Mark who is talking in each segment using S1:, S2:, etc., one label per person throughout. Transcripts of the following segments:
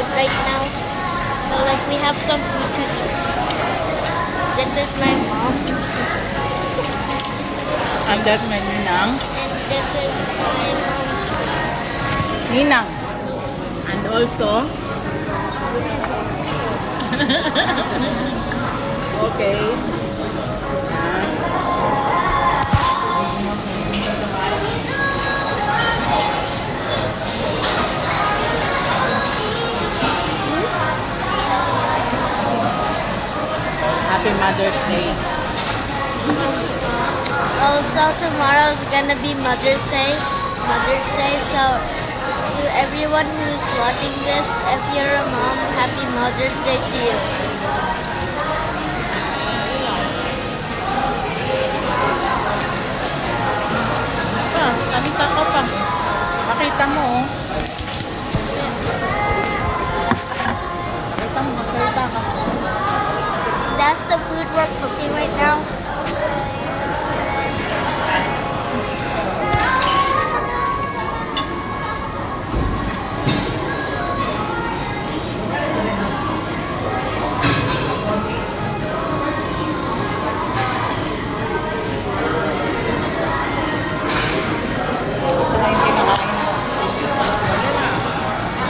S1: food right now. So like we have some food to eat. This is my mom.
S2: And that my Ninang.
S1: And this is my mom's friend.
S2: Ninang. And also... okay. Happy Mother's Day.
S1: Also tomorrow is gonna be Mother's Day. So to everyone who's watching this, if you're a mom, happy Mother's Day to you.
S2: Salita ka pa. Pakita mo, oh. Pakita mo, magsalita ka.
S1: That's the food we're cooking right now.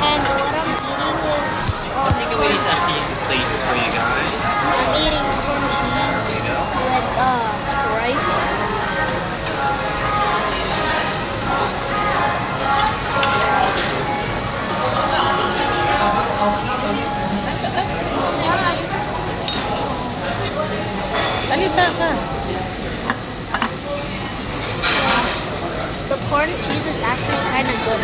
S1: And what I'm eating is
S3: Takeaways empty plates for you guys.
S1: I'm eating corn cheese with rice.
S2: Salita ka.
S1: The corn cheese is actually kind of good.